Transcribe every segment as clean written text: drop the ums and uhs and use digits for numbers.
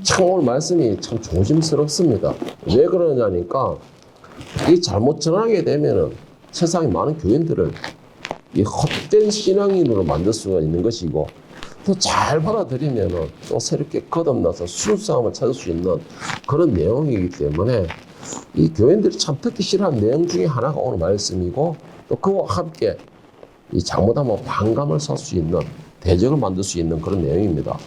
참 오늘 말씀이 참 조심스럽습니다. 왜 그러냐니까 이 잘못 전하게 되면은 세상에 많은 교인들을 이 헛된 신앙인으로 만들 수가 있는 것이고 또 잘 받아들이면은 또 새롭게 거듭나서 순수함을 찾을 수 있는 그런 내용이기 때문에 이 교인들이 참 듣기 싫어하는 내용 중에 하나가 오늘 말씀이고 또 그와 함께 이 잘못하면 반감을 살 수 있는 대적을 만들 수 있는 그런 내용입니다.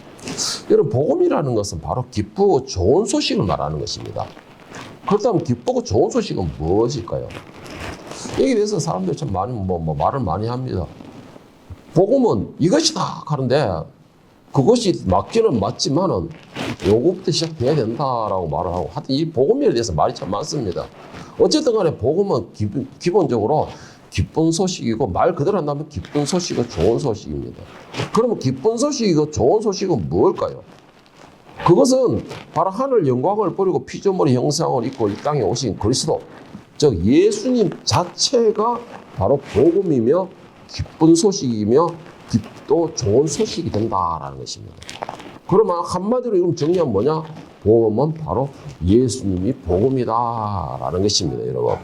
여러분 복음이라는 것은 바로 기쁘고 좋은 소식을 말하는 것입니다. 그렇다면 기쁘고 좋은 소식은 무엇일까요? 여기에 대해서 사람들이 참 많이 말을 많이 합니다. 복음은 이것이다 하는데 그것이 맞기는 맞지만은 요거부터 시작돼야 된다라고 말을 하고 하여튼 이 복음에 대해서 말이 참 많습니다. 어쨌든 간에 복음은 기본적으로 기쁜 소식이고 말 그대로 한다면 기쁜 소식은 좋은 소식입니다. 그러면 기쁜 소식이고 좋은 소식은 무엇일까요? 그것은 바로 하늘 영광을 버리고 피조물의 형상을 입고 이 땅에 오신 그리스도 즉 예수님 자체가 바로 복음이며 기쁜 소식이며 또 좋은 소식이 된다라는 것입니다. 그러면 한마디로 이건 정리하면 뭐냐? 복음은 바로 예수님이 복음이다라는 것입니다, 여러분.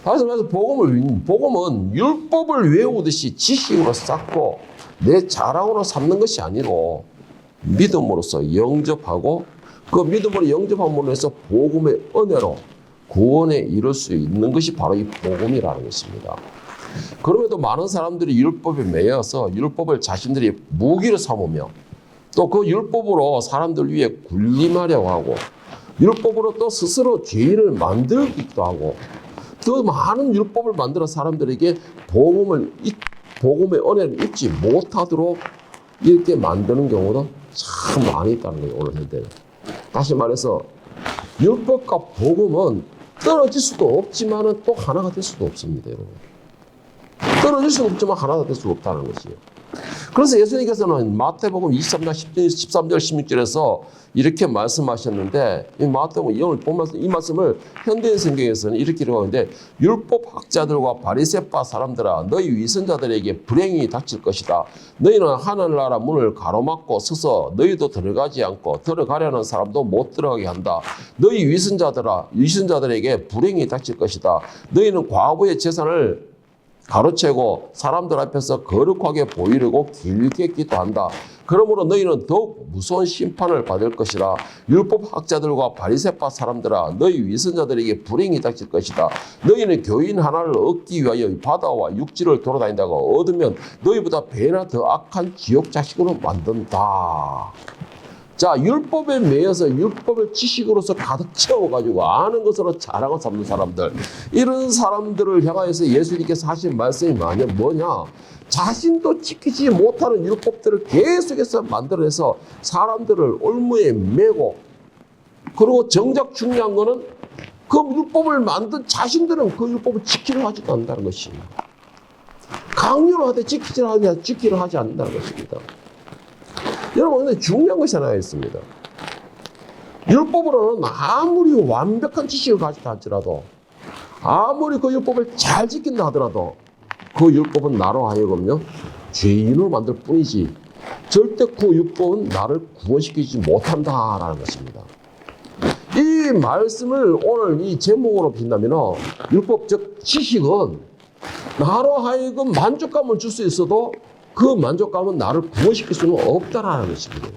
다시 말해서 복음은 율법을 외우듯이 지식으로 쌓고 내 자랑으로 삼는 것이 아니고 믿음으로써 영접하고 그 믿음으로 영접함으로 해서 복음의 은혜로 구원에 이룰 수 있는 것이 바로 이 복음이라는 것입니다. 그럼에도 많은 사람들이 율법에 매여서 율법을 자신들이 무기로 삼으며 또 그 율법으로 사람들 위해 군림하려고 하고 율법으로 또 스스로 죄인을 만들기도 하고 더 많은 율법을 만들어 사람들에게 복음의 은혜를 잊지 못하도록 이렇게 만드는 경우도 참 많이 있다는 거예요, 오늘 현대는. 다시 말해서 율법과 복음은 떨어질 수도 없지만은 또 하나가 될 수도 없습니다, 여러분. 떨어질 수는 없지만 하나가 될 수 없다는 것이에요. 그래서 예수님께서는 마태복음 23장 13절 16절에서 이렇게 말씀하셨는데 이 마태복음 이 말씀을 현대인 성경에서는 이렇게 기록하는데 율법학자들과 바리새파 사람들아 너희 위선자들에게 불행이 닥칠 것이다. 너희는 하늘나라 문을 가로막고 서서 너희도 들어가지 않고 들어가려는 사람도 못 들어가게 한다. 너희 위선자들에게 불행이 닥칠 것이다. 너희는 과부의 재산을 가로채고 사람들 앞에서 거룩하게 보이려고 길게 기도한다. 그러므로 너희는 더욱 무서운 심판을 받을 것이라. 율법학자들과 바리새파 사람들아 너희 위선자들에게 불행이 닥칠 것이다. 너희는 교인 하나를 얻기 위하여 바다와 육지를 돌아다니다가 얻으면 너희보다 배나 더 악한 지옥 자식으로 만든다. 자, 율법에 매여서 율법을 지식으로서 가득 채워가지고 아는 것으로 자랑을 삼는 사람들, 이런 사람들을 향하여서 예수님께서 하신 말씀이 뭐냐? 자신도 지키지 못하는 율법들을 계속해서 만들어내서 사람들을 올무에 매고, 그리고 정작 중요한 거는 그 율법을 만든 자신들은 그 율법을 지키려 하지도 않는다는 것입니다. 강요를 하되 지키려 하지 않는다는 것입니다. 여러분, 근데 중요한 것이 하나 있습니다. 율법으로는 아무리 완벽한 지식을 가지다 할지라도 아무리 그 율법을 잘 지킨다 하더라도 그 율법은 나로 하여금요 죄인으로 만들 뿐이지 절대 그 율법은 나를 구원시키지 못한다라는 것입니다. 이 말씀을 오늘 이 제목으로 빈다면 율법적 지식은 나로 하여금 만족감을 줄 수 있어도 그 만족감은 나를 구원시킬 수는 없다라는 것입니다.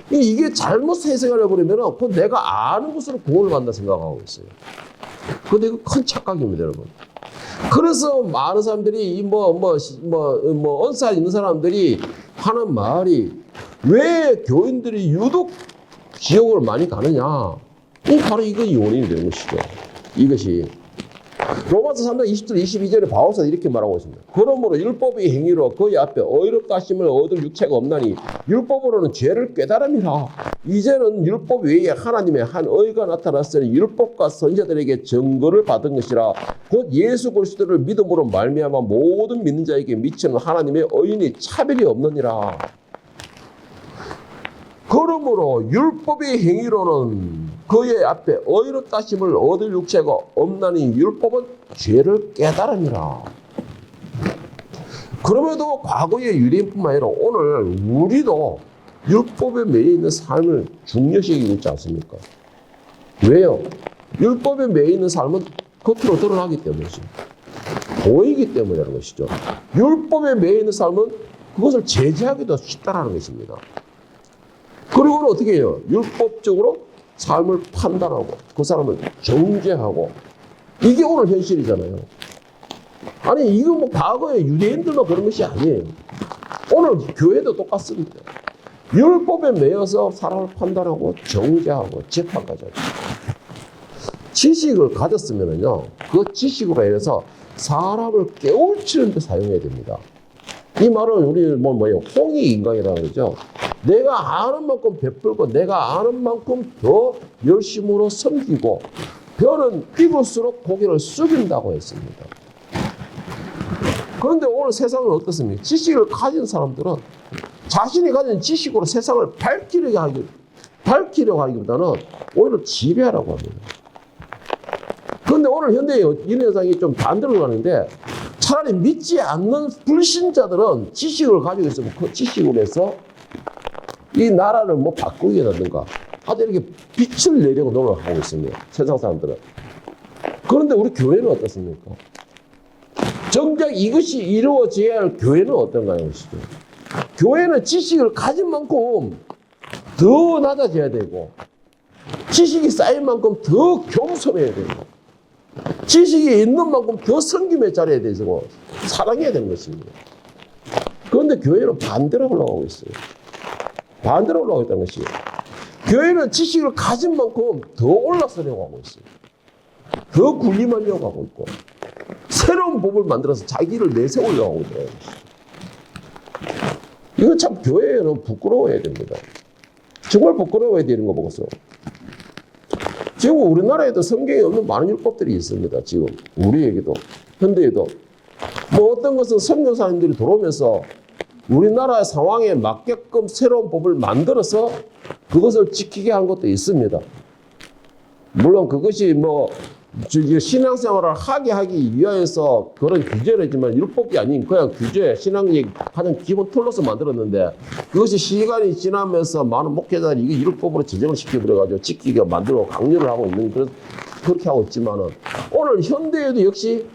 이게 잘못 해석하려고 그러면 그 내가 아는 것으로 구원을 받는다 생각하고 있어요. 그런데 이거 큰 착각입니다, 여러분. 그래서 많은 사람들이 언사 있는 사람들이 하는 말이 왜 교인들이 유독 지옥을 많이 가느냐? 바로 이것이 원인이 되는 것이죠. 이것이. 로마서 3장 20절 22절에 바울사도 이렇게 말하고 있습니다. 그러므로 율법의 행위로 그의 앞에 의롭다 하심을 얻을 육체가 없나니 율법으로는 죄를 깨달음이라. 이제는 율법 외에 하나님의 한 의가 나타났으니 율법과 선지자들에게 증거를 받은 것이라. 곧 예수 그리스도를 믿음으로 말미암아 모든 믿는 자에게 미치는 하나님의 의인이 차별이 없느니라. 그러므로 율법의 행위로는 그의 앞에 의롭다 하심을 얻을 육체가 없나니 율법은 죄를 깨달음이라. 그럼에도 과거의 유대인뿐만 아니라 오늘 우리도 율법에 매여 있는 삶을 중요시하고 있지 않습니까? 왜요? 율법에 매여 있는 삶은 겉으로 드러나기 때문이죠. 보이기 때문이라는 것이죠. 율법에 매여 있는 삶은 그것을 제재하기도 쉽다는 것입니다. 그리고는 어떻게 해요? 율법적으로 삶을 판단하고 그 사람을 정죄하고 이게 오늘 현실이잖아요. 아니 이거 뭐 과거에 유대인들만 그런 것이 아니에요. 오늘 교회도 똑같습니다. 율법에 매여서 사람을 판단하고 정죄하고 재판까지 하죠. 지식을 가졌으면요, 그 지식으로 인해서 사람을 깨우치는 데 사용해야 됩니다. 이 말은 우리 뭐예요? 홍익 인간이라고 그러죠. 내가 아는 만큼 베풀고 내가 아는 만큼 더 열심으로 섬기고 벼는 익을수록 고개를 숙인다고 했습니다. 그런데 오늘 세상은 어떻습니까? 지식을 가진 사람들은 자신이 가진 지식으로 세상을 밝히려고 하기보다는 오히려 지배하라고 합니다. 그런데 오늘 현대의 이 현상이 좀 반대로 가는데 차라리 믿지 않는 불신자들은 지식을 가지고 있으면 그 지식으로 해서 이 나라를 뭐 바꾸기라든가 하여튼 이렇게 빛을 내려고 노력하고 있습니다. 세상 사람들은. 그런데 우리 교회는 어떻습니까? 정작 이것이 이루어져야 할 교회는 어떤가요? 교회는 지식을 가진 만큼 더 낮아져야 되고 지식이 쌓인 만큼 더 겸손해야 되고 지식이 있는 만큼 더 섬김에 잘해야 되고 사랑해야 되는 것입니다. 그런데 교회는 반대로 올라가고 있어요. 반대로 올라가고 있다는 것이에요. 교회는 지식을 가진 만큼 더 올라서려고 하고 있어요. 더 군림하려고 하고 있고 새로운 법을 만들어서 자기를 내세우려고 하고 있어요. 이거 참 교회는 부끄러워해야 됩니다. 정말 부끄러워야 되는 거 보고서. 지금 우리나라에도 성경에 없는 많은 율법들이 있습니다. 지금 우리에게도 현대에도 뭐 어떤 것은 선교사님들이 들어오면서 우리나라 상황에 맞게끔 새로운 법을 만들어서 그것을 지키게 한 것도 있습니다. 물론 그것이 뭐 신앙생활을 하기 위하여서 그런 규제를 했지만 율법이 아닌 그냥 규제, 신앙의 가장 기본 툴로서 만들었는데 그것이 시간이 지나면서 많은 목회자들이 이게 율법으로 제정을 시켜버려가지고 지키게 만들고 강요를 하고 있는 그렇게 하고 있지만은 오늘 현대에도 역시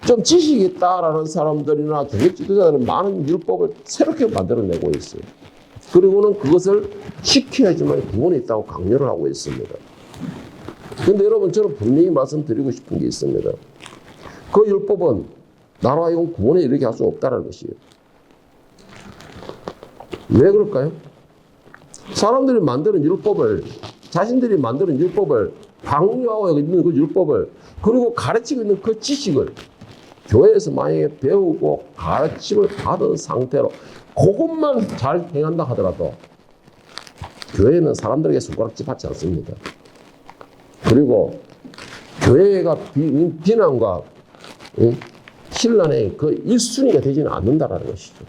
좀 지식이 있다라는 사람들이나 경력 지도자들은 많은 율법을 새롭게 만들어내고 있어요. 그리고는 그것을 지켜야지만 구원이 있다고 강요를 하고 있습니다. 그런데 여러분 저는 분명히 말씀드리고 싶은 게 있습니다. 그 율법은 나로 하여금 구원에 이르게 할 수 없다는 것이에요. 왜 그럴까요? 사람들이 만드는 율법을 자신들이 만드는 율법을 강요하고 있는 그 율법을 그리고 가르치고 있는 그 지식을 교회에서 만약에 배우고 가르침을 받은 상태로 그것만 잘 행한다 하더라도 교회는 사람들에게 손가락질 받지 않습니다. 그리고 교회가 비난과 신란의 그 1순위가 되지는 않는다라는 것이죠.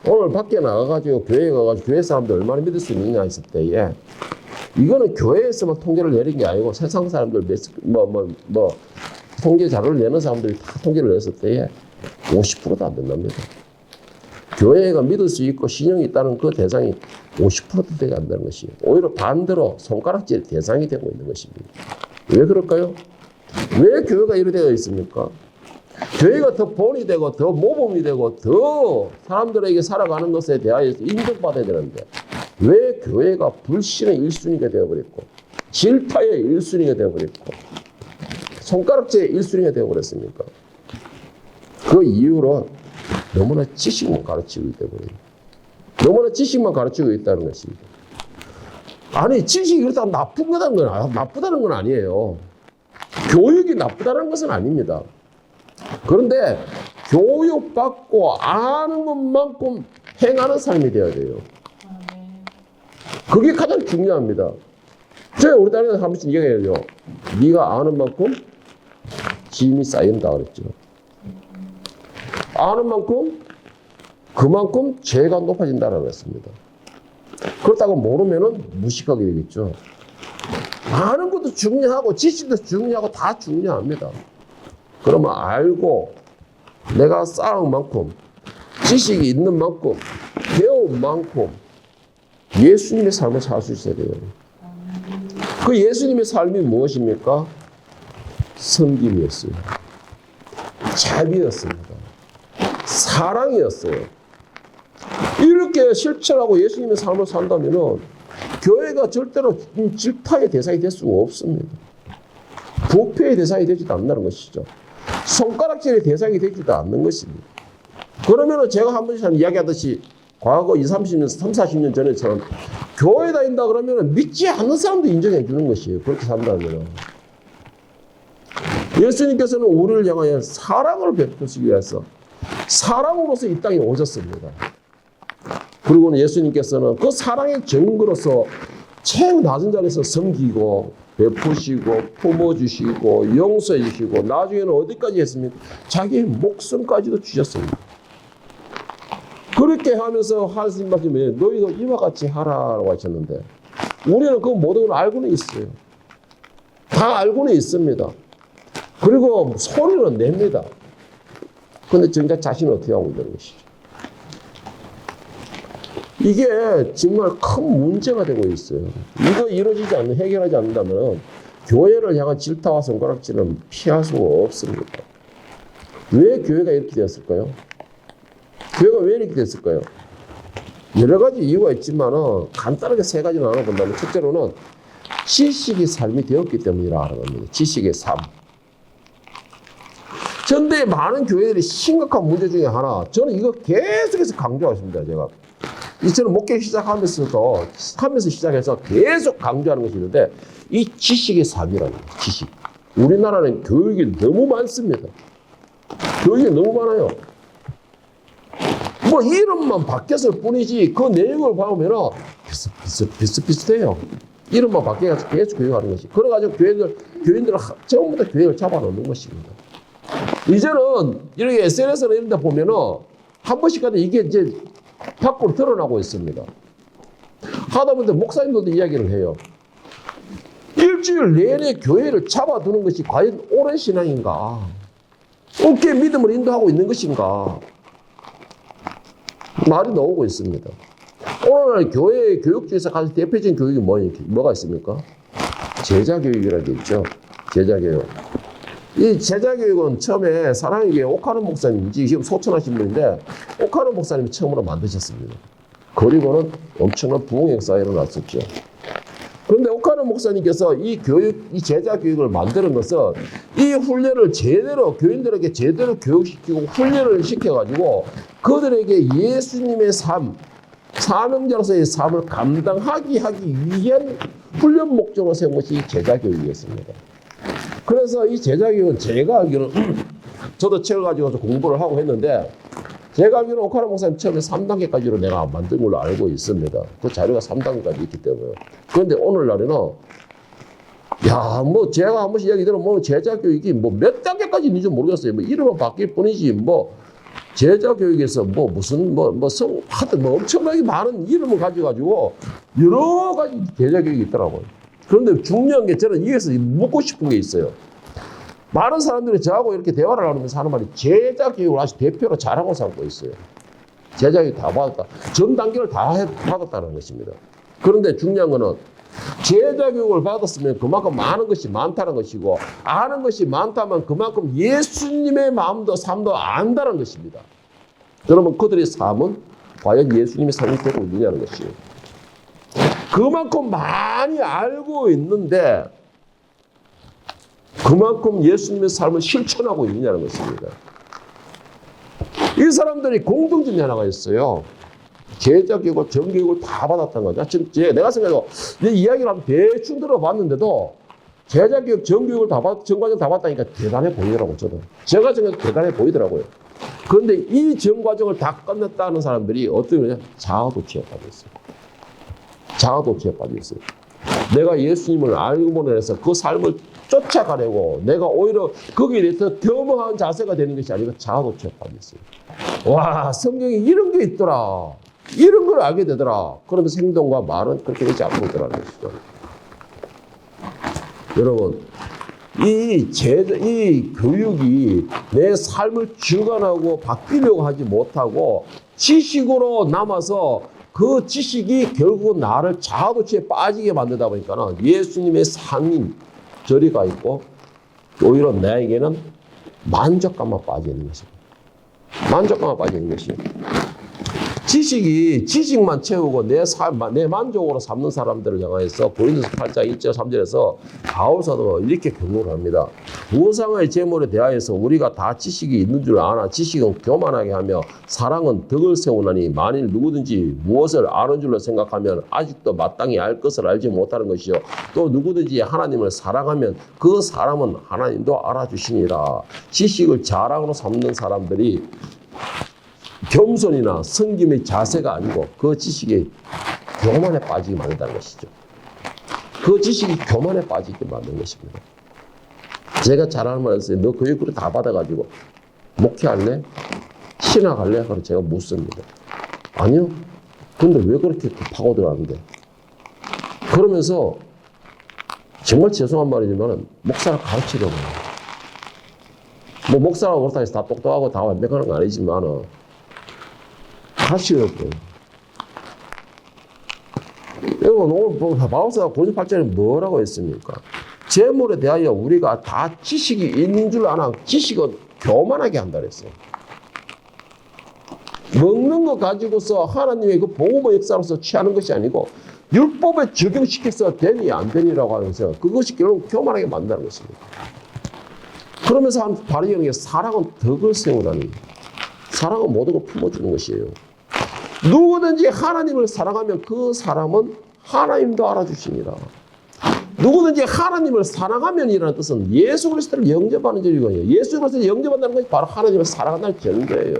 오늘 밖에 나가가지고 교회에 가가지고 교회 사람들 얼마나 믿을 수 있느냐 했을 때에 이거는 교회에서만 통계를 내린 게 아니고 세상 사람들 통계 자료를 내는 사람들이 다 통계를 냈을 때에 50%도 안 된답니다. 교회가 믿을 수 있고 신용이 있다는 그 대상이 50%도 되지 않는다는 것이 오히려 반대로 손가락질 대상이 되고 있는 것입니다. 왜 그럴까요? 왜 교회가 이렇게 되어 있습니까? 교회가 더 본이 되고 더 모범이 되고 더 사람들에게 살아가는 것에 대하여서 인정받아야 되는데 왜 교회가 불신의 1순위가 되어버렸고 질타의 1순위가 되어버렸고 손가락질의 1순위가 되어버렸습니까? 그 이유로 너무나 지식만 가르치고 있기 때문에 너무나 지식만 가르치고 있다는 것입니다. 아니 지식이 그렇다고 나쁘다는 건 아니에요. 교육이 나쁘다는 것은 아닙니다. 그런데 교육받고 아는 것만큼 행하는 삶이 되어야 돼요. 그게 가장 중요합니다. 제가 우리 딸한테 한 번씩 얘기해요. 네가 아는 만큼 짐이 쌓인다 그랬죠. 아는 만큼 그만큼 죄가 높아진다라고 했습니다. 그렇다고 모르면은 무식하게 되겠죠. 아는 것도 중요하고 지식도 중요하고 다 중요합니다. 그러면 알고 내가 쌓은 만큼 지식이 있는 만큼 배운 만큼 예수님의 삶을 살 수 있어야 돼요. 그 예수님의 삶이 무엇입니까? 섬김이었어요. 자비였습니다. 사랑이었어요. 이렇게 실천하고 예수님의 삶을 산다면은 교회가 절대로 질타의 대상이 될 수가 없습니다. 부패의 대상이 되지도 않는다는 것이죠. 손가락질의 대상이 되지도 않는 것입니다. 그러면은 제가 한 번씩 이야기하듯이 과거 30년, 40년 전에처럼 교회 다닌다 그러면 믿지 않는 사람도 인정해 주는 것이에요. 그렇게 산다면. 예수님께서는 우리를 향하여 사랑을 베푸시기 위해서 사랑으로서 이 땅에 오셨습니다. 그리고는 예수님께서는 그 사랑의 증거로서 최고 낮은 자리에서 섬기고 베푸시고 품어주시고 용서해 주시고 나중에는 어디까지 했습니까? 자기의 목숨까지도 주셨습니다. 그렇게 하면서 하나님 말씀에 너희도 이와 같이 하라고 하셨는데 우리는 그 모든 걸 알고는 있어요. 다 알고는 있습니다. 그리고 소리는 냅니다. 그런데 정작 자신은 어떻게 하고 있는 것이죠. 이게 정말 큰 문제가 되고 있어요. 이거 이루어지지 않는, 해결하지 않는다면 교회를 향한 질타와 손가락질은 피할 수가 없습니다. 왜 교회가 이렇게 되었을까요? 교회가 왜 이렇게 됐을까요? 여러 가지 이유가 있지만은 간단하게 세 가지 나눠본다면 첫째로는 지식의 삶이 되었기 때문이라는 겁니다. 지식의 삶. 그런데 많은 교회들이 심각한 문제 중에 하나, 저는 이거 계속해서 강조하십니다. 제가 저는 목회 하면서 시작해서 계속 강조하는 것이 있는데 이 지식의 삶이라는 거예요. 지식. 우리나라는 교육이 너무 많습니다. 교육이 너무 많아요. 뭐 이름만 바뀌었을 뿐이지 그 내용을 보면은 비슷해요. 이름만 바뀌어서 계속 교육하는 것이. 그래가지고 교인들을 전부 다 교육을 잡아놓는 것입니다. 이제는 이렇게 SNS나 이런 데 보면은 한 번씩 가도 이게 이제 밖으로 드러나고 있습니다. 하다 보니 목사님들도 이야기를 해요. 일주일 내내 교회를 잡아두는 것이 과연 옳은 신앙인가? 어떻게 믿음을 인도하고 있는 것인가? 말이 나오고 있습니다. 오늘날 교회 교육 중에서 가장 대표적인 교육이 뭐가 있습니까? 제자교육이라는 게 있죠. 제자교육. 이 제자교육은 처음에 사랑의 교회 옥하는 목사님인지 지금 소천하신 분인데 옥하는 목사님이 처음으로 만드셨습니다. 그리고는 엄청난 부흥 역사가 일어났었죠. 그런데 옥하는 목사님께서 이 제자교육을 만드는 것은 이 훈련을 제대로 교인들에게 제대로 교육시키고 훈련을 시켜가지고 그들에게 예수님의 삶, 사명자로서의 삶을 감당하기 위한 훈련 목적으로 세운 것이 제자교육이었습니다. 그래서 이 제자교육은 제가 알기로는 저도 책을 가지고 공부를 하고 했는데 제가 알기로는 옥하나 목사님 처음에 3단계까지로 내가 만든 걸로 알고 있습니다. 그 자료가 3단계까지 있기 때문에. 그런데 오늘날에는 뭐 제가 한 번씩 이야기 들으면 제자교육이 몇 단계까지 있는지 모르겠어요. 이름은 바뀔 뿐이지 제자교육에서 하여튼 엄청나게 많은 이름을 가지고 여러 가지 제자교육이 있더라고요. 그런데 중요한 게 저는 여기서 묻고 싶은 게 있어요. 많은 사람들이 저하고 이렇게 대화를 나누면서 하는 말이 제자교육을 아주 대표로 잘하고 삼고 있어요. 제자교육 다 받았다. 전 단계를 다 받았다는 것입니다. 그런데 중요한 거는 제자교육을 받았으면 그만큼 많은 것이 많다는 것이고 아는 것이 많다면 그만큼 예수님의 마음도 삶도 안다는 것입니다. 그러면 그들의 삶은 과연 예수님의 삶이 되고 있느냐는 것이에요. 그만큼 많이 알고 있는데 그만큼 예수님의 삶을 실천하고 있느냐는 것입니다. 이 사람들이 공통점이 하나가 있어요. 제자교육을 정교육을 다 받았다는 거죠. 내가 생각해도 이야기를 한번 대충 들어봤는데도 제자교육 정교육을 정과정 다 받다니까 대단해 보이더라고요. 제가 생각해도 대단해 보이더라고요. 그런데 이 정과정을 다 끝냈다는 사람들이 어떤 거냐? 자아도취에 빠져 있어요. 자아도취에 빠져 있어요. 내가 예수님을 알고 해서 그 삶을 쫓아가려고 내가 오히려 거기에 대해서 겸허한 자세가 되는 것이 아니고 자아도취에 빠져 있어요. 와, 성경에 이런 게 있더라. 이런 걸 알게 되더라. 그러면서 행동과 말은 그렇게 되지 않고 있더라는 것이죠. 여러분, 이 교육이 내 삶을 주관하고 바뀌려고 하지 못하고 지식으로 남아서 그 지식이 결국은 나를 자아도취에 빠지게 만들다 보니까는 예수님의 상인 저리가 있고 오히려 나에게는 만족감만 빠져 있는 것입니다. 만족감만 빠져 있는 것이에요. 지식만 채우고 내 만족으로 삼는 사람들을 향해서 고린도서 8장 1절 3절에서 바울사도 이렇게 경고를 합니다. 우상의 제물에 대하여서 우리가 다 지식이 있는 줄 아나 지식은 교만하게 하며 사랑은 덕을 세우나니 만일 누구든지 무엇을 아는 줄로 생각하면 아직도 마땅히 알 것을 알지 못하는 것이요 또 누구든지 하나님을 사랑하면 그 사람은 하나님도 알아주시니라. 지식을 자랑으로 삼는 사람들이 겸손이나 섬김의 자세가 아니고 그 지식이 교만에 빠지게 만든다는 것이죠. 그 지식이 교만에 빠지게 만드는 것입니다. 제가 잘하는 말 했어요. 너 교육을 다 받아가지고 목회할래? 신학할래? 그래서 제가 묻습니다. 아니요. 근데 왜 그렇게 파고들었는데? 그러면서 정말 죄송한 말이지만 목사를 가르치려고 해요. 뭐 목사라고 그렇다 해서 다 똑똑하고 다 완벽한 건 아니지만 가르치려고 해요. 여러분 오늘 바울사가 고린도 8장에 뭐라고 했습니까? 재물에 대하여 우리가 다 지식이 있는 줄 아나 지식은 교만하게 한다 그랬어요. 먹는 거 가지고서 하나님의 그 복음의 역사로서 취하는 것이 아니고 율법에 적용시켜서 되니 안 되니라고 하면서 그것이 결국 교만하게 만든다는 것입니다. 그러면서 한 바르게 게 사랑은 덕을 세우다니 사랑은 모든 걸 품어주는 것이에요. 누구든지 하나님을 사랑하면 그 사람은 하나님도 알아주시니라. 누구든지 하나님을 사랑하면이라는 뜻은 예수 그리스도를 영접하는 절이거든요. 예수 그리스도를 영접한다는 것이 바로 하나님을 사랑한다는 전제예요.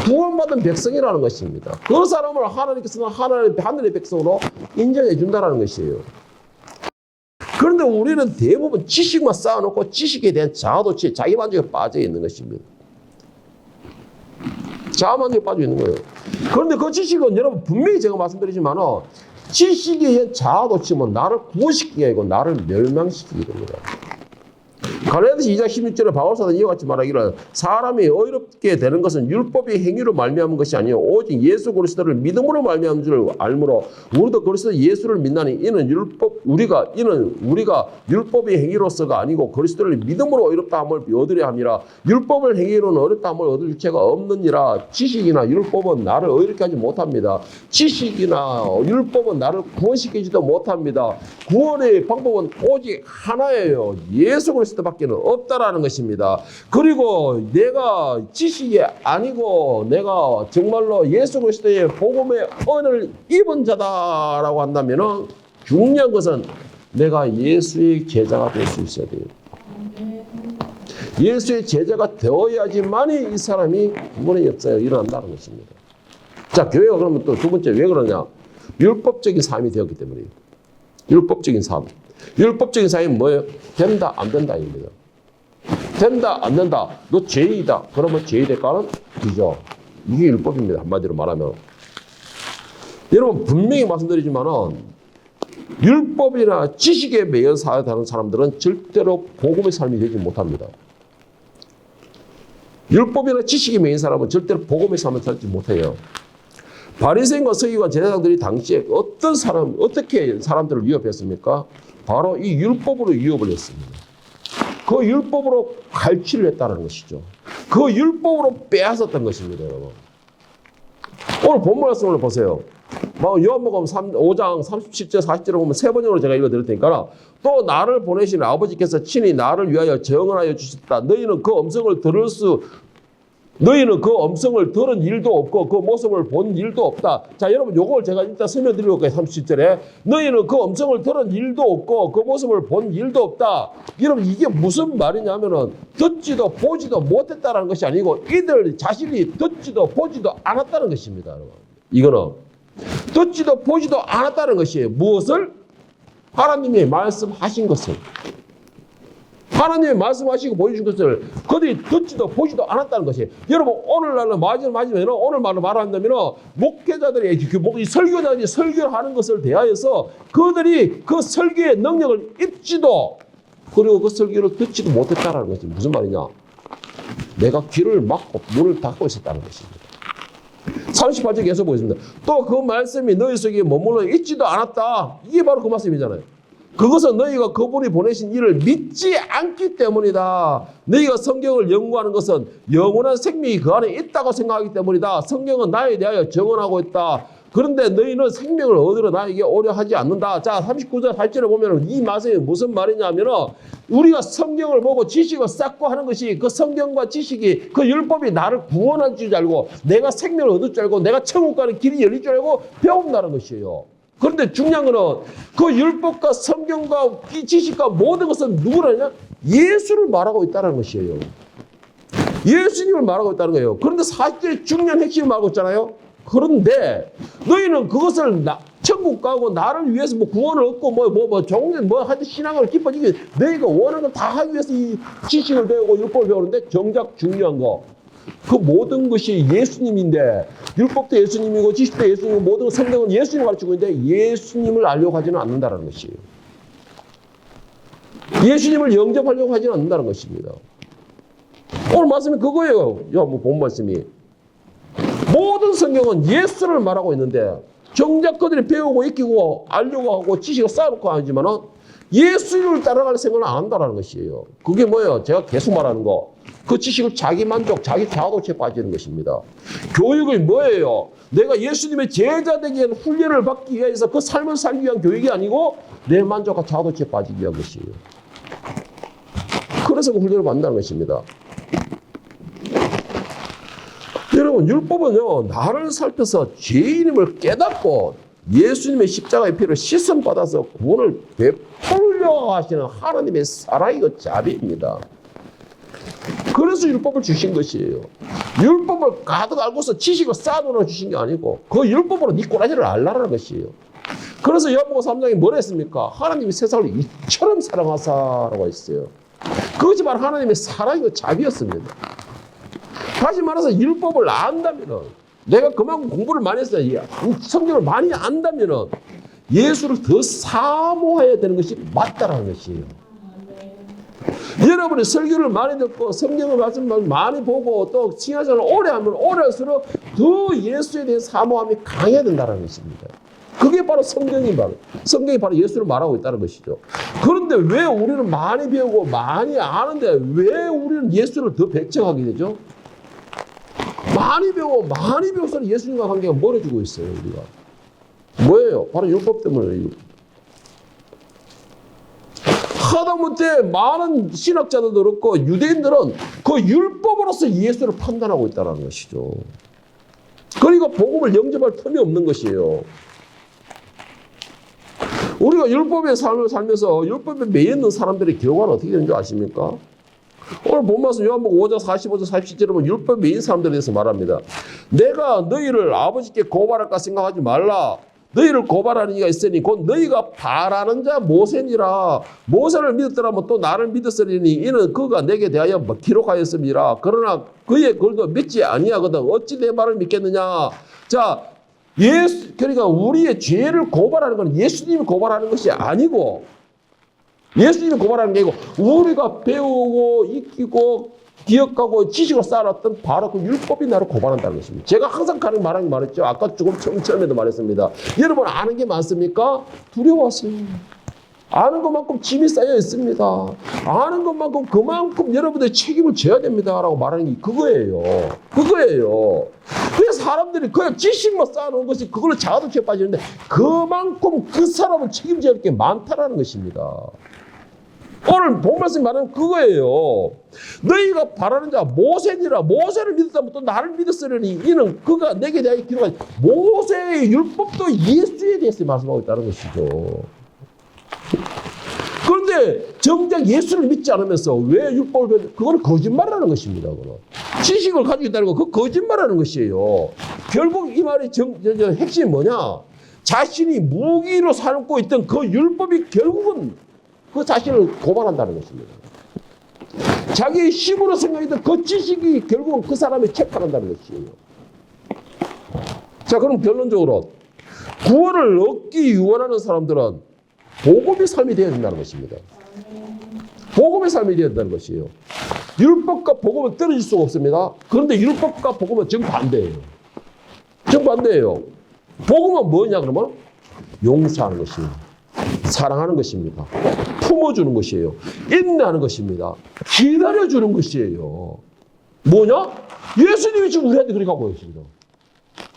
구원받은 백성이라는 것입니다. 그 사람을 하나님께서는 하늘의 백성으로 인정해 준다는 것이에요. 그런데 우리는 대부분 지식만 쌓아놓고 지식에 대한 자아도취, 자기만족에 빠져 있는 것입니다. 자아만족에 빠져 있는 거예요. 그런데 그 지식은 여러분 분명히 제가 말씀드리지만 지식에 의한 자아도취면 나를 구원시키게 아니고 나를 멸망시키게 됩니다. 갈라디아서 2장 16절에 바울사는 이와 같이 말하기를 사람이 의롭게 되는 것은 율법의 행위로 말미암은 것이 아니요 오직 예수 그리스도를 믿음으로 말미암은 줄 알므로 우리도 그리스도 예수를 믿나니 이는 우리가 율법의 행위로서가 아니고 그리스도를 믿음으로 의롭다함을 얻으려 함이라. 율법을 행위로는 의롭다함을 얻을 유체가 없느니라. 지식이나 율법은 나를 의롭게 하지 못합니다. 지식이나 율법은 나를 구원시키지도 못합니다. 구원의 방법은 오직 하나예요. 예수 그리스도밖에 없다라는 것입니다. 그리고 내가 지식이 아니고 내가 정말로 예수 그리스도의 복음의恩을 입은 자다라고 한다면 중요한 것은 내가 예수의 제자가 될 수 있어야 돼요. 예수의 제자가 되어야지만이 이 사람이 구원의 역사에 일어난다는 것입니다. 자, 교회가 그러면 또 두 번째 왜 그러냐? 율법적인 삶이 되었기 때문이에요. 율법적인 삶. 율법적인 삶이 뭐예요? 된다, 안 된다입니다. 된다, 안 된다. 너 죄이다. 그러면 죄의 대가는 뒤져. 이게 율법입니다. 한마디로 말하면. 여러분, 분명히 말씀드리지만은, 율법이나 지식에 매여 살아가는 사람들은 절대로 복음의 삶이 되지 못합니다. 율법이나 지식에 매인 사람은 절대로 복음의 삶을 살지 못해요. 바리새인과 서기관 제사장들이 당시에 어떻게 사람들을 위협했습니까? 바로 이 율법으로 위협을 했습니다. 그 율법으로 갈취를 했다는 것이죠. 그 율법으로 빼앗았던 것입니다, 여러분. 오늘 본문 말씀을 보세요. 요한복음 5장 37절 40절을 보면 세 번역으로 제가 읽어드릴 테니까 또 나를 보내신 아버지께서 친히 나를 위하여 정언하여 주셨다. 너희는 그 음성을 들은 일도 없고 그 모습을 본 일도 없다. 자, 여러분 요걸 제가 일단 설명드리고 올게요. 37절에 너희는 그 음성을 들은 일도 없고 그 모습을 본 일도 없다. 여러분 이게 무슨 말이냐면은 듣지도 보지도 못했다라는 것이 아니고 이들 자신이 듣지도 보지도 않았다는 것입니다. 여러분. 이거는 듣지도 보지도 않았다는 것이에요. 무엇을? 하나님이 말씀하신 것을. 하나님이 말씀하시고 보여준 것을 그들이 듣지도 보지도 않았다는 것이에요. 여러분 오늘날은 오늘 말한다면 목회자들이 설교자들이 설교를 하는 것을 대하여서 그들이 그 설교의 능력을 입지도 그리고 그 설교를 듣지도 못했다는 것이 무슨 말이냐? 내가 귀를 막고 문을 닫고 있었다는 것입니다. 38절 계속 보겠습니다. 또 그 말씀이 너희 속에 머물러 있지도 않았다. 이게 바로 그 말씀이잖아요. 그것은 너희가 그분이 보내신 이를 믿지 않기 때문이다. 너희가 성경을 연구하는 것은 영원한 생명이 그 안에 있다고 생각하기 때문이다. 성경은 나에 대하여 증언하고 있다. 그런데 너희는 생명을 얻으러 나에게 오려 하지 않는다. 자, 39절 8절에 보면 이 말씀이 무슨 말이냐면 우리가 성경을 보고 지식을 쌓고 하는 것이 그 성경과 지식이 그 율법이 나를 구원할 줄 알고 내가 생명을 얻을 줄 알고 내가 천국 가는 길이 열릴 줄 알고 배운다는 것이에요. 그런데 중요한 거는 그 율법과 성경과 이 지식과 모든 것은 누구라냐? 예수를 말하고 있다는 것이에요. 예수님을 말하고 있다는 거예요. 그런데 사실 중요한 핵심을 말하고 있잖아요. 그런데 너희는 그것을 천국 가고 나를 위해서 뭐 구원을 얻고 종교 하여튼 신앙을 깊어지기 너희가 원하는 걸 다 하기 위해서 이 지식을 배우고 율법을 배우는데 정작 중요한 거 그 모든 것이 예수님인데 율법도 예수님이고 지식도 예수님이고 모든 성경은 예수님을 가르치고 있는데 예수님을 알려고 하지는 않는다는 것이에요. 예수님을 영접하려고 하지는 않는다는 것입니다. 오늘 말씀이 그거예요. 본 말씀이. 모든 성경은 예수를 말하고 있는데 정작 그들이 배우고 익히고 알려고 하고 지식을 쌓아놓고 하지만은 예수를 따라갈 생각을 안 한다는 것이에요. 그게 뭐예요? 제가 계속 말하는 거. 그 지식을 자기 만족, 자기 자아도취에 빠지는 것입니다. 교육이 뭐예요? 내가 예수님의 제자 되기 위한 훈련을 받기 위해서 그 삶을 살기 위한 교육이 아니고 내 만족과 자아도취에 빠지기 위한 것이에요. 그래서 그 훈련을 받는다는 것입니다. 여러분, 율법은요, 나를 살펴서 죄인임을 깨닫고 예수님의 십자가의 피를 씻음받아서 구원을 베풀려 하시는 하나님의 사랑이고 자비입니다. 그래서 율법을 주신 것이에요. 율법을 가득 알고서 지식을 쌓아놓아 주신 게 아니고 그 율법으로 네 꼬라지를 알라라는 것이에요. 그래서 요한복음 3장에 뭐라 했습니까? 하나님이 세상을 이처럼 사랑하사라고 했어요. 그것이 바로 하나님의 사랑이고 자비였습니다. 다시 말해서 율법을 안다면은 내가 그만큼 공부를 많이 했어요. 성경을 많이 안다면은 예수를 더 사모해야 되는 것이 맞다라는 것이에요. 여러분이 설교를 많이 듣고 성경의 말씀을 많이 보고 또 신앙생활을 오래 하면 오래 할수록 더 예수에 대한 사모함이 강해야 된다는 것입니다. 그게 바로 성경이 바로 예수를 말하고 있다는 것이죠. 그런데 왜 우리는 많이 배우고 많이 아는데 왜 우리는 예수를 더 배척하게 되죠? 많이 배워서 예수님과 관계가 멀어지고 있어요, 우리가. 뭐예요? 바로 율법 때문에요. 하다못해 많은 신학자들도 그렇고 유대인들은 그 율법으로서 예수를 판단하고 있다는 것이죠. 그러니까 복음을 영접할 틈이 없는 것이에요. 우리가 율법의 삶을 살면서 율법에 매여 있는 사람들의 결과는 어떻게 되는 줄 아십니까? 오늘 본 말씀 요한복음 5장 45절 47절에 보면 율법에 매인 사람들에 대해서 말합니다. 내가 너희를 아버지께 고발할까 생각하지 말라. 너희를 고발하는 이가 있으니 곧 너희가 바라는 자 모세니라. 모세를 믿었더라면 또 나를 믿었으리니 이는 그가 내게 대하여 기록하였음이라. 그러나 그의 글도 믿지 아니하거든 어찌 내 말을 믿겠느냐. 자, 그러니까 우리의 죄를 고발하는 건 예수님이 고발하는 것이 아니고 예수님이 고발하는 게 아니고 우리가 배우고 익히고 기억하고 지식을 쌓아놨던 바로 그 율법이 나를 고발한다는 것입니다. 제가 항상 말했죠. 아까 조금 처음에도 말했습니다. 여러분 아는 게 많습니까? 두려워하세요. 아는 것만큼 짐이 쌓여 있습니다. 아는 것만큼 그만큼 여러분들의 책임을 져야 됩니다. 라고 말하는 게 그거예요. 그래서 사람들이 그냥 지식만 쌓아놓은 것이 그걸로 자아도취에 빠지는데 그만큼 그 사람을 책임져야 할 게 많다는 것입니다. 오늘 본 말씀이 말하는 그거예요. 너희가 바라는 자 모세니라. 모세를 믿었다면 또 나를 믿었으려니 이는 그가 내게 대하여 기록한 모세의 율법도 예수에 대해서 말씀하고 있다는 것이죠. 그런데 정작 예수를 믿지 않으면서 왜 율법을 배우는지 그거는 거짓말하는 것입니다. 그거는. 지식을 가지고 있다는 거 그거 거짓말하는 것이에요. 결국 이 말의 핵심이 뭐냐? 자신이 무기로 삼고 있던 그 율법이 결국은 그 자신을 고발한다는 것입니다. 자기의 힘으로 생각했던 그 지식이 결국은 그 사람을 체포한다는 것이에요. 자, 그럼 결론적으로 구원을 얻기 원하는 사람들은 복음의 삶이 되어야 된다는 것입니다. 복음의 삶이 되어야 된다는 것이에요. 율법과 복음은 떨어질 수가 없습니다. 그런데 율법과 복음은 정반대예요. 정반대예요. 복음은 뭐냐 그러면 용서하는 것입니다. 사랑하는 것입니다. 품어주는 것이에요. 인내하는 것입니다. 기다려주는 것이에요. 뭐냐? 예수님이 지금 우리한테 그렇게 하고 계십니다.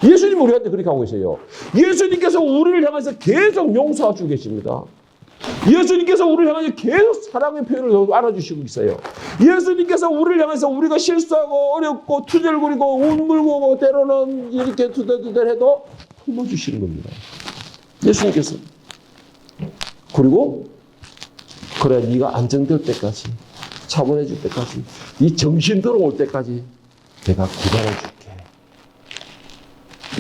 예수님이 우리한테 그렇게 하고 계세요. 예수님께서 우리를 향해서 계속 용서해주고 계십니다. 예수님께서 우리를 향해서 계속 사랑의 표현을 알아주시고 있어요. 예수님께서 우리를 향해서 우리가 실수하고 어렵고 투절거리고 운물고 때로는 이렇게 투덜투덜해도 품어주시는 겁니다. 예수님께서. 그리고 그래 네가 안정될 때까지 차분해질 때까지 네 정신 들어올 때까지 내가 기다려줄게.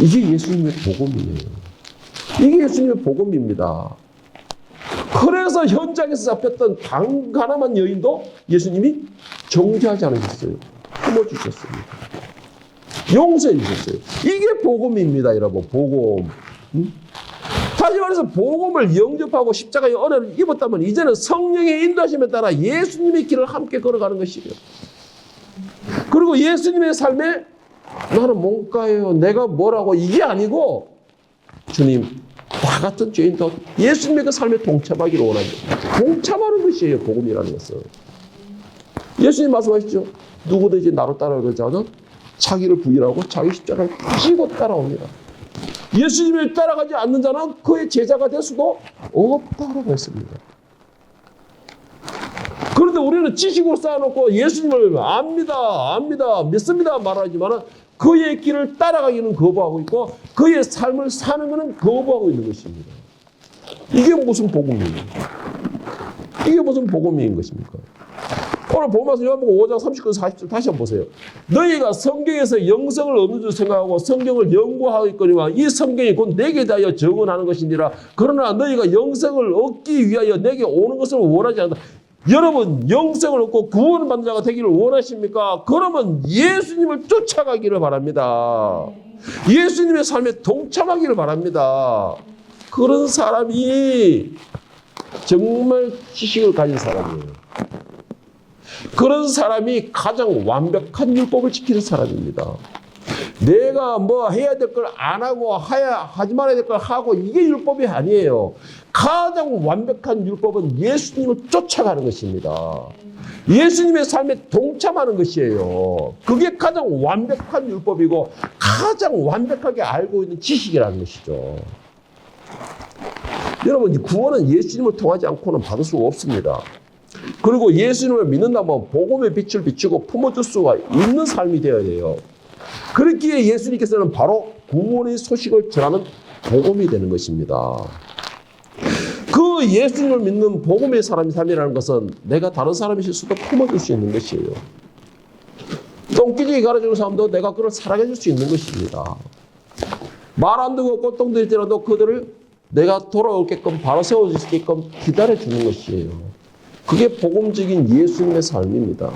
이게 예수님의 복음이에요. 이게 예수님의 복음입니다. 그래서 현장에서 잡혔던 가난한 여인도 예수님이 정죄하지 않으셨어요. 품어주셨습니다. 용서해 주셨어요. 이게 복음입니다, 여러분. 복음. 다시 말해서 복음을 영접하고 십자가의 은혜를 입었다면 이제는 성령의 인도하심에 따라 예수님의 길을 함께 걸어가는 것이에요. 그리고 예수님의 삶에 나는 뭔가요? 내가 뭐라고? 이게 아니고 주님, 나 같은 죄인도 예수님의 그 삶에 동참하기를 원합니다. 동참하는 것이에요, 복음이라는 것은. 예수님 말씀하시죠. 누구든지 나로 따라오려는 자는 자기를 부인하고 자기 십자가를 지고 따라옵니다. 예수님을 따라가지 않는 자는 그의 제자가 될 수도 없다고 했습니다. 그런데 우리는 지식으로 쌓아놓고 예수님을 압니다, 믿습니다 말하지만 그의 길을 따라가기는 거부하고 있고 그의 삶을 사는 것은 거부하고 있는 것입니다. 이게 무슨 복음이에요? 이게 무슨 복음인 것입니까? 오늘 보면서 요한복음 5장 39, 40절 다시 한번 보세요. 너희가 성경에서 영성을 얻는 줄 생각하고 성경을 연구하고 있거니와 이 성경이 곧 내게 대하여 증언하는 것이니라. 그러나 너희가 영성을 얻기 위하여 내게 오는 것을 원하지 않는다. 여러분 영성을 얻고 구원을 받는 자가 되기를 원하십니까? 그러면 예수님을 쫓아가기를 바랍니다. 예수님의 삶에 동참하기를 바랍니다. 그런 사람이 정말 지식을 가진 사람이에요. 그런 사람이 가장 완벽한 율법을 지키는 사람입니다. 내가 뭐 해야 될 걸 안 하고 하지 말아야 될 걸 하고 이게 율법이 아니에요. 가장 완벽한 율법은 예수님을 쫓아가는 것입니다. 예수님의 삶에 동참하는 것이에요. 그게 가장 완벽한 율법이고 가장 완벽하게 알고 있는 지식이라는 것이죠. 여러분, 구원은 예수님을 통하지 않고는 받을 수가 없습니다. 그리고 예수님을 믿는다면 복음의 빛을 비추고 품어줄 수가 있는 삶이 되어야 돼요. 그렇기에 예수님께서는 바로 구원의 소식을 전하는 복음이 되는 것입니다. 그 예수님을 믿는 복음의 삶이라는 것은 내가 다른 사람일 수도 품어줄 수 있는 것이에요. 똥기지게 가르치는 사람도 내가 그걸 사랑해줄 수 있는 것입니다. 말 안 듣고 꼴똥들일지라도 그들을 내가 돌아올게끔 바로 세워줄 수 있게끔 기다려주는 것이에요. 그게 복음적인 예수님의 삶입니다.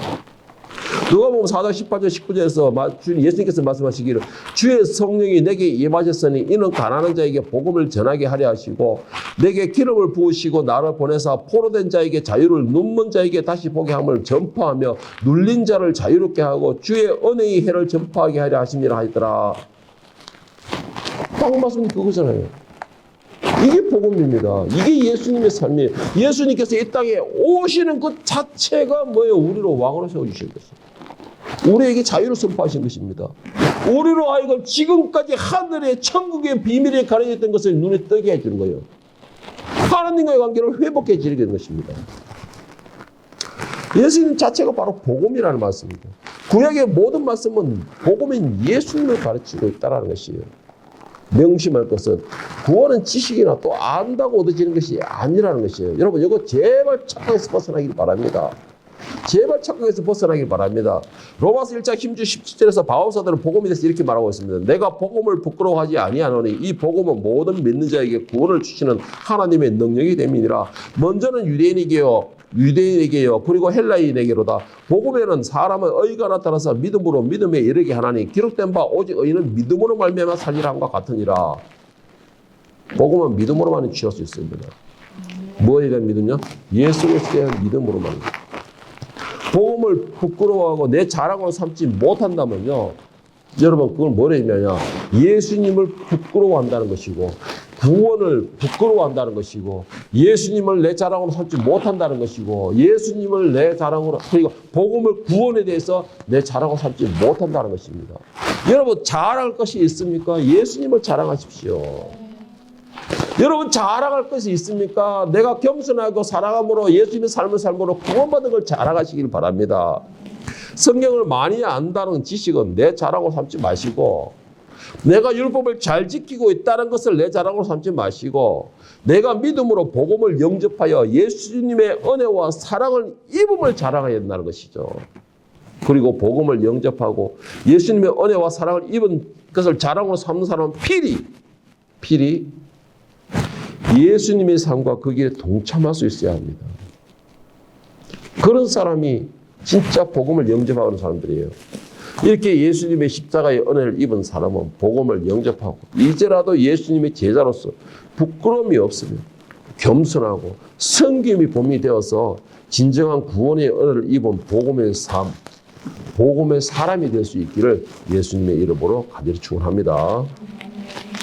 누가복음 4장 18절 19절에서 예수님께서 말씀하시기를 주의 성령이 내게 임하셨으니 이는 가난한 자에게 복음을 전하게 하려 하시고 내게 기름을 부으시고 나를 보내사 포로된 자에게 자유를 눈먼 자에게 다시 보게 함을 전파하며 눌린 자를 자유롭게 하고 주의 은혜의 해를 전파하게 하려 하심이라 하더라. 방금 말씀이 그거잖아요. 이게 복음입니다. 이게 예수님의 삶이에요. 예수님께서 이 땅에 오시는 것 자체가 뭐예요? 우리로 왕으로 세워주신 것입니다. 우리에게 자유를 선포하신 것입니다. 우리로 하여금 지금까지 하늘의 천국의 비밀에 가려졌던 것을 눈에 뜨게 해주는 거예요. 하나님과의 관계를 회복해 주는 것입니다. 예수님 자체가 바로 복음이라는 말씀입니다. 구약의 모든 말씀은 복음인 예수님을 가르치고 있다는 것이에요. 명심할 것은 구원은 지식이나 또 안다고 얻어지는 것이 아니라는 것이에요. 여러분 이거 제발 착각에서 벗어나길 바랍니다. 제발 착각에서 벗어나길 바랍니다. 로마서 1장 16, 17절에서 바울사도는 복음에 대해서 이렇게 말하고 있습니다. 내가 복음을 부끄러워하지 아니하노니 이 복음은 모든 믿는 자에게 구원을 주시는 하나님의 능력이 됨이니라. 먼저는 유대인에게요 그리고 헬라인에게로다. 복음에는 사람의 의가 나타나서 믿음으로 믿음에 이르게 하나니 기록된 바 오직 의인은 믿음으로 말미암아 살리라 함과 같으니라. 복음은 믿음으로만 취할 수 있습니다. 뭐에 대한 믿음요? 예수에 대한 믿음으로만. 복음을 부끄러워하고 내 자랑으로 삼지 못한다면요 여러분 그건 뭐냐면 예수님을 부끄러워한다는 것이고 구원을 부끄러워한다는 것이고 예수님을 내 자랑으로 삼지 못한다는 것이고 예수님을 내 자랑으로 그리고 복음을 구원에 대해서 내 자랑으로 삼지 못한다는 것입니다. 여러분 자랑할 것이 있습니까? 예수님을 자랑하십시오. 여러분 자랑할 것이 있습니까? 내가 겸손하고 사랑함으로 예수님의 삶을 삶으로 구원받은 걸 자랑하시길 바랍니다. 성경을 많이 안다는 지식은 내 자랑으로 삼지 마시고 내가 율법을 잘 지키고 있다는 것을 내 자랑으로 삼지 마시고 내가 믿음으로 복음을 영접하여 예수님의 은혜와 사랑을 입음을 자랑해야 된다는 것이죠. 그리고 복음을 영접하고 예수님의 은혜와 사랑을 입은 것을 자랑으로 삼는 사람은 필히 예수님의 삶과 그 길에 동참할 수 있어야 합니다. 그런 사람이 진짜 복음을 영접하는 사람들이에요. 이렇게 예수님의 십자가의 은혜를 입은 사람은 복음을 영접하고 이제라도 예수님의 제자로서 부끄러움이 없으며 겸손하고 섬김이 봄이 되어서 진정한 구원의 은혜를 입은 복음의 삶, 복음의 사람이 될 수 있기를 예수님의 이름으로 간절히 축원합니다.